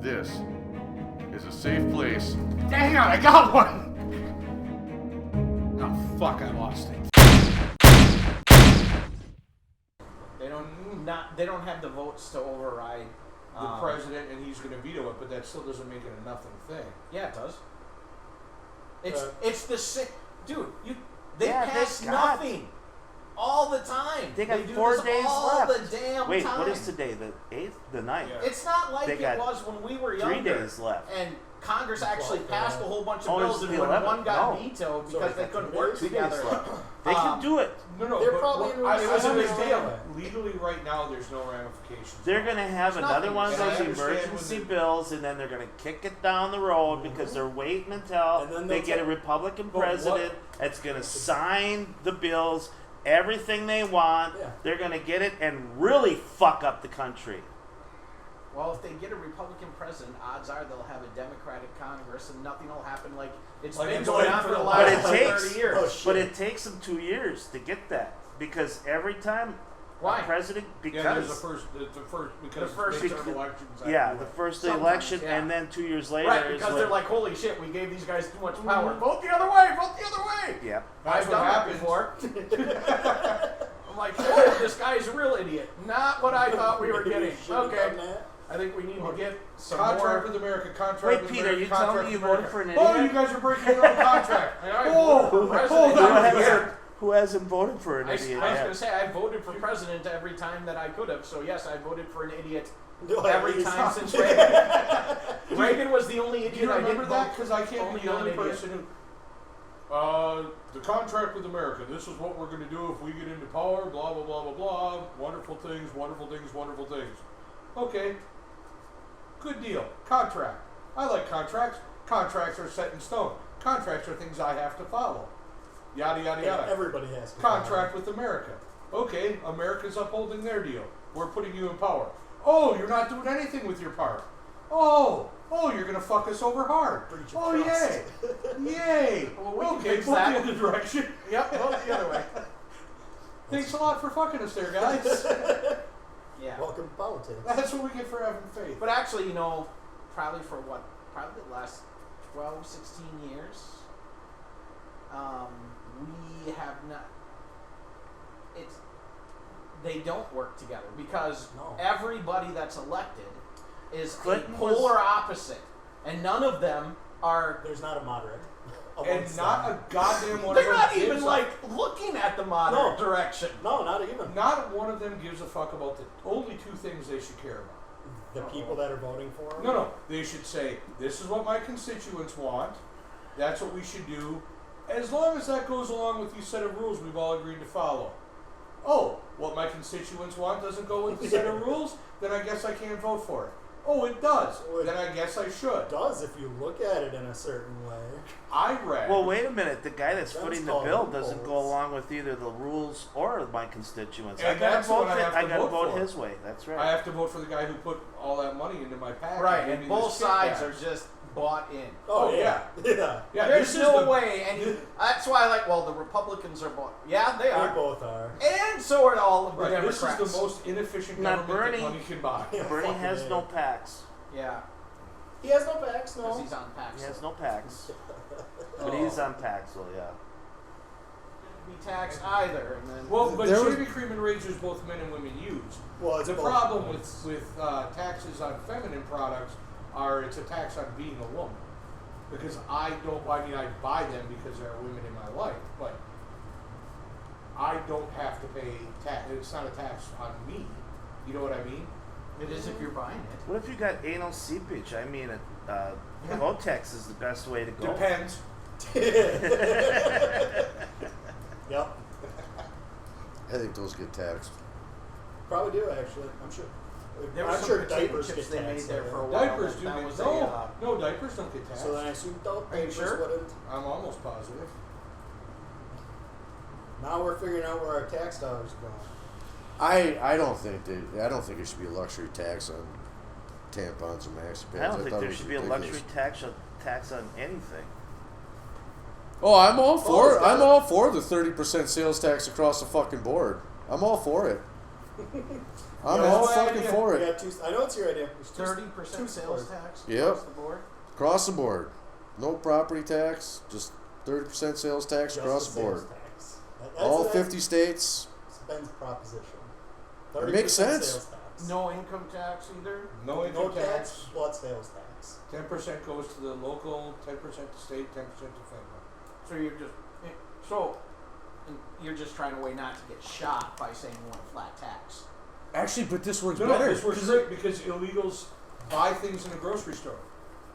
This is a safe place. Hang on, I got one! Oh, fuck, I lost it. They don't have the votes to override The president, and he's going to veto it, but that still doesn't make it a nothing thing. Yeah, it does. It's the sick dude. They Yeah, pass they got- nothing all the time. They got do 4 this days all left. the damn Wait, time. what is today? The 8th? The 9th? Yeah. It's not like They it got was when we were 3 younger. days left. And Congress actually passed a whole bunch of Oh, bills, it's and the when 11th. one got No. vetoed So because they they got couldn't 2 work days? 2 days together. left. They can do it. No, They're but probably what in I it was a big understand, deal. legally right now, there's no ramifications. They're going to have There's another nothing. one of And I those understand emergency when bills, and then they're going to kick it down the road because they're waiting until And then they they'll get a take- Republican But what- president that's going to sign the bills, everything they want. Yeah. They're going to get it and really fuck up the country. Well, if they get a Republican president, odds are they'll have a Democratic Congress, and nothing will happen like it's Like been it's going been on for for the the But last it last 30 takes, years. Oh, shit. but it takes them 2 years to get that because every time Why? a president, Yeah, there's because the first because The first- midterm elections. have yeah, to the do it. first Sometimes, election, yeah. and then 2 years later, Right, is because when- they're like, holy shit, we gave these guys too much power. Mhm. Vote the other way, vote the other way. yeah. That's I've what done that happens. before. I'm like, oh, this guy's a real idiot. Not what I thought we were getting. Should've Okay, done that. I think we need to get some Contract more. with America. Contract Wait, with Peter, America. you contract telling me you with voted America. for an Oh, idiot? you guys are breaking your own contract. And I Oh, voted for president hold on. every Yeah. year. Who hasn't voted for an I was idiot going yet? to say, I voted for president every time that I could have. So, yes, I voted for an idiot No, every he's time not- since Reagan. Reagan was the only Do idiot you I remember didn't that? vote Because I can't only be the only on idiot. person who. The contract with America. This is what we're going to do if we get into power. Blah blah blah blah blah. Wonderful things. Wonderful things. Wonderful things. Okay. Good deal. Contract. I like contracts. Contracts are set in stone. Contracts are things I have to follow. Yada yada yada. Everybody has to. Contract with America. Okay, America's upholding their deal. We're putting you in power. Oh, you're not doing anything with your part. Oh, you're gonna fuck us over hard. Breach of Oh, trust. yay, yay. Well, we can Okay, fix vote that. the other direction. Yep, vote the other way. Thanks a lot for fucking us there, guys. Yeah. Welcome to politics. That's what we get for having faith. But actually, probably for probably the last 12, 16 years, we have not. They don't work together because No. everybody that's elected is Clinton a polar opposite, and none of them are. There's not a moderate. And not a goddamn one They're of them not gives even a- like looking at the moderate No. direction. No, not even. Not one of them gives a fuck about the only two things they should care about. The people that are voting for him. No. They should say, this is what my constituents want. That's what we should do. As long as that goes along with the set of rules we've all agreed to follow. Oh, what my constituents want doesn't go with the set of rules? Then I guess I can't vote for it. Oh, it does. Well, Then I guess I should. It does if you look at it in a certain way. I read. Well, wait a minute. The guy that's That's footing the called bill doesn't go loopholes. along with either the rules or my constituents. And I gotta that's vote. what I have to I gotta vote vote for. his way. That's right. I have to vote for the guy who put all that money into my PAC. Right, gave and me both this sides kickback. are just bought in. Oh, Yeah. Yeah, There's this is no the- way, and that's why the Republicans are bought. Yeah, they They are, both are. and so are all of the Right, this Democrats. is the most inefficient Now, government Bernie- that money can buy. Yeah, Bernie fucking has A. no PACs. Yeah, He has no backs, because no. he's on PAC. He has no PACs, but Oh. he's on PACs. So yeah. Be taxed either, and then Well, but There was- shaving cream and razors both men and women use. Well, it's The both problem points. with taxes on feminine products are it's a tax on being a woman. Because I buy them because there are women in my life, but I don't have to pay tax. It's not a tax on me. You know what I mean? it is if you're buying it. What if you got anal seepage? I mean, Kotex is the best way to go. Depends. Yep. I think those get taxed. Probably do actually. I'm sure. There was I'm some sure potato diapers chips get they made taxed. there for a while. Diapers do that get was no, diapers don't get taxed. So then I assume Are you diapers sure? wouldn't. I'm almost positive. Now we're figuring out where our tax dollars are going. I don't think it should be a luxury tax on tampons or maxi pads. I don't think thought it there was should be a ridiculous. luxury tax on anything. Oh, I'm all for it's got I'm all for the 30% sales tax across the fucking board. I'm all for it. I'm Yeah, all that's my fucking idea. for We it. got I know it's your idea. There's 30% two sales supporters. tax Yep. across the board. Across the board. No property tax, just 30% sales tax Just across the the board. sales tax. All That's 50 states. Ben's proposition. It makes 30% sense. Sales tax. No income tax either. No No income tax, tax. but sales tax. 10% goes to the local, 10% to state, 10% to federal. So you're just trying to way not to get shot by saying you want a flat tax. Actually, but this works No, better. this works great because illegals buy things in a grocery store,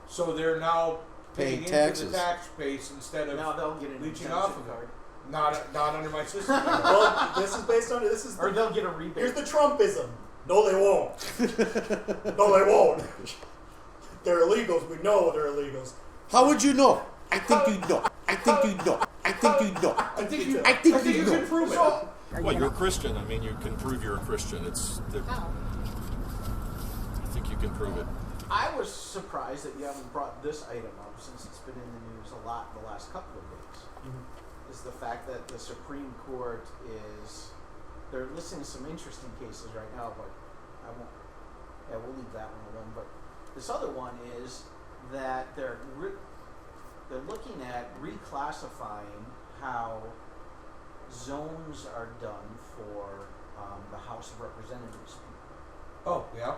so they're now Paying paying taxes. into the tax base instead of Now they'll get an leeching exemption off of card, it. Not under my system. Well, this is based on this is or they'll get a rebate. here's the Trumpism. No, they won't. No, they won't. They're illegals. We know they're illegals. How would you know? I think you know. I think you know. I think you know. I think you. I think I think you you know. can prove it. Well, you're a Christian. I mean, you can prove you're a Christian. I think you can prove it. I was surprised that you haven't brought this item up since it's been in the news a lot the last couple of days. Mm-hmm. Is the fact that the Supreme Court they're listening to some interesting cases right now, but I won't. Yeah, we'll leave that one alone. But this other one is that they're looking at reclassifying how zones are done for the House of Representatives people. Oh yeah.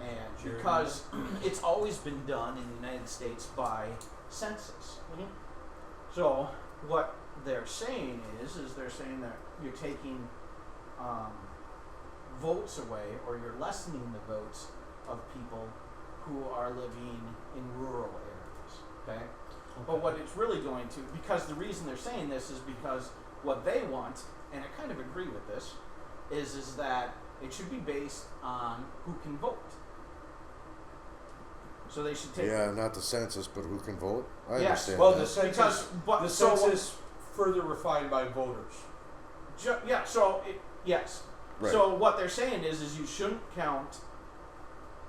And Sure. because it's always been done in the United States by census. Mhm. So what they're saying is they're saying that you're taking votes away, or you're lessening the votes of people who are living in rural areas. Okay? But what it's really going to, because the reason they're saying this is because what they want, and I kind of agree with this, is that it should be based on who can vote. So they should take. Yeah, not the census, but who can vote. I Yes, understand Well, that. the census. Because, but The so census further refined by voters. yeah. So yes. Right. So what they're saying is you shouldn't count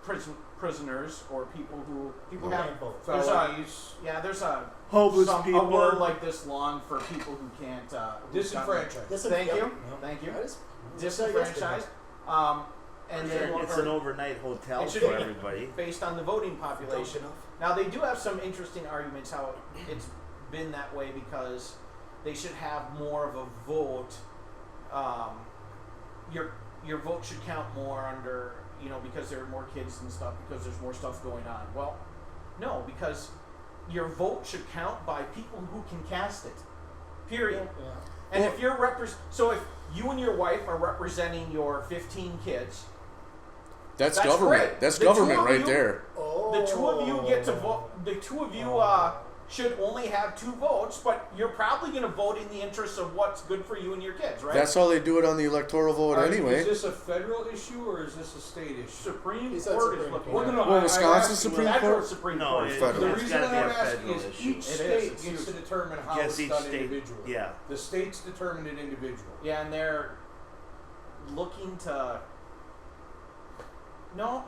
prisoners or people who No. have. Can't vote. There's Felonies. there's a Homeless a people. word like this long for people who can't. Disenfranchised. Thank Thank you. That is- Disenfranchised. And then It's an overnight hotel It should for be- everybody. based on the voting population. Enough. Now they do have some interesting arguments how it's been that way because they should have more of a vote. Your vote should count more under because there are more kids and stuff because there's more stuff going on. Well, no, because your vote should count by people who can cast it. Period. Yeah. And if you're so if you and your wife are representing your 15 kids, That's That's government. great. That's The two government of right you- there. Oh. the two of you get to vote. The two of you should only have 2 votes, but you're probably going to vote in the interest of what's good for you and your kids, right? That's how they do it on the electoral vote anyway. Is this a federal issue or is this a state issue? Supreme He said Court is Supreme looking Court. at it. Well, Wisconsin Supreme That's what Court? Supreme No, Court it's is. federal. The It's reason gotta be I'm a asking federal is issue. each It is, state it's gets to huge. determine how Yes, it's each done state- individually. yeah. The states determine it individually. Yeah, and they're looking to. No,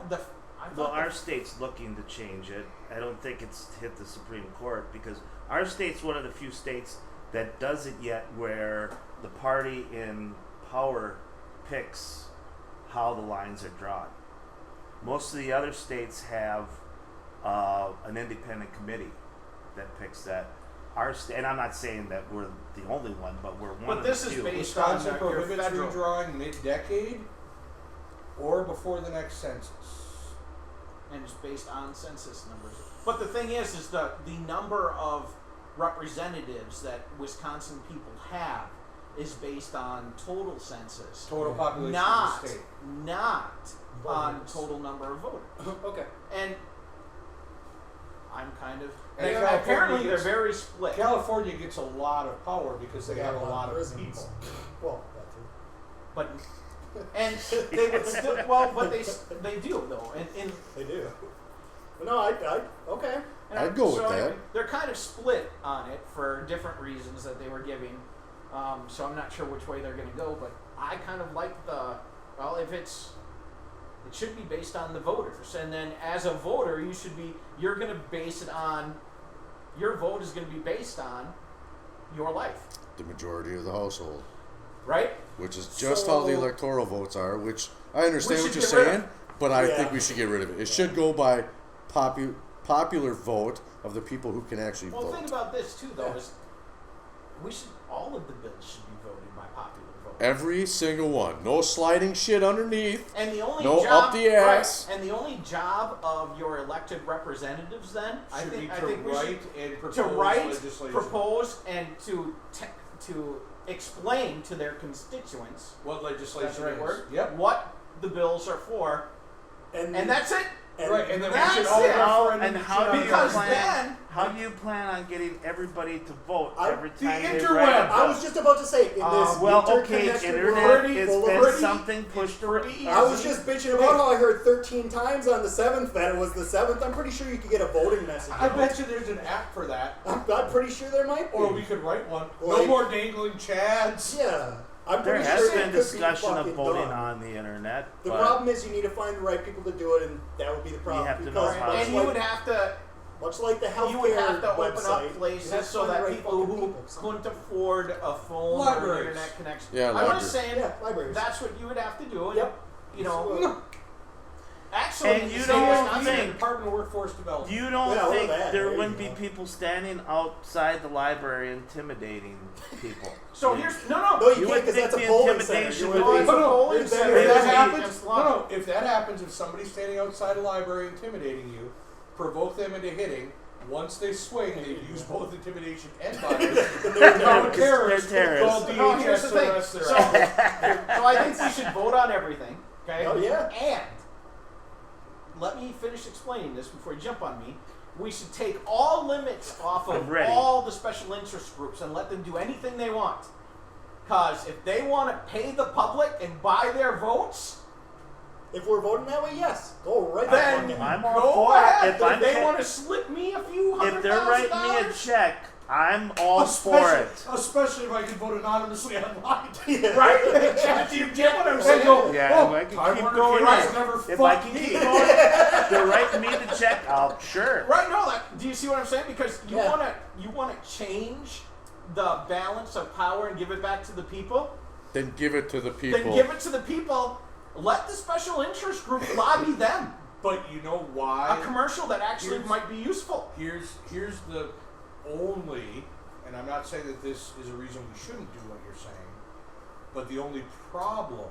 I Well, thought our state's looking to change it. I don't think it's hit the Supreme Court because our state's one of the few states that does it yet where the party in power picks how the lines are drawn. Most of the other states have an independent committee that picks that. Our state, and I'm not saying that we're the only one, but we're one But of this the is few. based Wisconsin on your prohibits federal. redrawing mid-decade or before the next census. And it's based on census numbers. But the thing is the number of representatives that Wisconsin people have is based on total census, Total population not of the state. on Voters. total number of voters. Okay. And I'm kind of And they- California apparently they're gets- very split. California gets a lot of power because they have a lot of prisons. people. Well, that too. But and they would still but they do though, and They do. But no, I okay. And I'd go with so that. anyway, they're kind of split on it for different reasons that they were giving. So I'm not sure which way they're going to go, but I kind of like it should be based on the voters, and then as a voter, you're going to base it on your vote is going to be based on your life. The majority of the household. right? Which is just how the electoral votes are, which I understand what you're should get rid saying, but I think we should get rid of it. It should go by popular vote of the people who can actually Well, vote. think about this too, though. Is all of the bills should be voted by popular vote. Every single one. No sliding shit underneath. And the only No job, up the ass. Right, and the only job of your elected representatives then, I Should be think to we write should and propose to write, legislation. propose, and to explain to their constituents. What legislation That's the right is. word. Yep. What the bills are for, And that's it. Right, and then we That's should all it. referendum And how do you Because plan? then- How do you plan on getting everybody to vote every the time they interweb. write a I was just about to say, in this well, okay, interconnected internet world, has full of been pretty- something pushed around. I was just bitching about how I heard 13 times on the 7th that it was the 7th. I'm pretty sure you could get a voting message. I bet you there's an app for that. I'm pretty sure there might be. Or we could write one. No Like- more dangling chads. Yeah. I'm There pretty has sure been it could be discussion of fucking voting done. on the internet. The but problem is you need to find the right people to do it, and that would be the problem. have to know because how. much And you like, would have to. much like the healthcare You would have to open website, up you have places to so find the that right people fucking who people. couldn't afford a phone or Libraries. an internet connection. Yeah, I'm libraries. just saying Yeah, libraries. that's what you would have to do. And, Yep. You know, No. actually, And the you state don't of I Wisconsin- think Department of Workforce Development. you don't Yeah, well, think that, there there you wouldn't be go. people standing outside the library intimidating people? So here's No, no. you You can't would because that's a think the polling center. intimidation You would would be- be- No, no, There's polling better If center. that than- happens, Law. no, if that happens, if somebody's standing outside a library intimidating you, provoke them into hitting. Once they swing, they use both intimidation and violence. They're Call terrorists. They're Call terrorists. No, here's DHS the thing. to arrest their So, ass. so I think we should vote on everything. Okay. Oh, yeah. And let me finish explaining this before you jump on me. We should take all limits off I'm of ready. all the special interest groups and let them do anything they want. Because if they want to pay the public and buy their votes, If we're voting that way, yes. Go right then ahead. I'm all go for it. ahead. If I'm they pa- want to slip me a few If $100,000, they're writing me a check, I'm all for it. Especially if I can vote anonymously online. right? Do you get what I'm saying? Yeah, if I can keep going Right. in. Never If I fuck can me. keep going, they're writing me the check. I'll sure. Right? No, do you see what I'm saying? Because you Yeah. wanna change the balance of power and give it back to the people. Then give it to the people. Then give it to the people. Let the special interest group lobby them. But you know why? A commercial that actually Here's- might be useful. Here's the only, and I'm not saying that this is a reason we shouldn't do what you're saying, but the only problem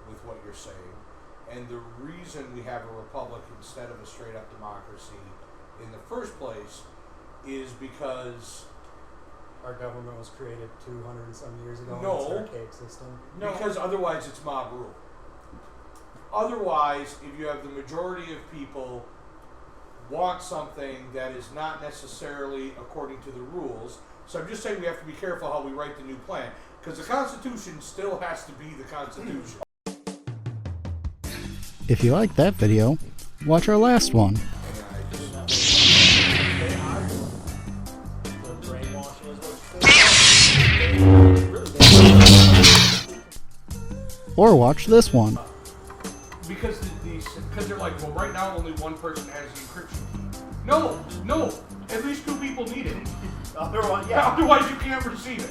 with what you're saying, and the reason we have a republic instead of a straight up democracy in the first place, is because Our government was created 200 and some years ago. No. It's an archaic system. because otherwise it's mob rule. Otherwise, if you have the majority of people want something that is not necessarily according to the rules, so I'm just saying we have to be careful how we write the new plan, because the Constitution still has to be the Constitution. If you liked that video, watch our last one. Or watch this one. Because because they're like, well, right now only one person has the encryption key. No, at least two people need it. Otherwise, yeah. Otherwise, you can't receive it.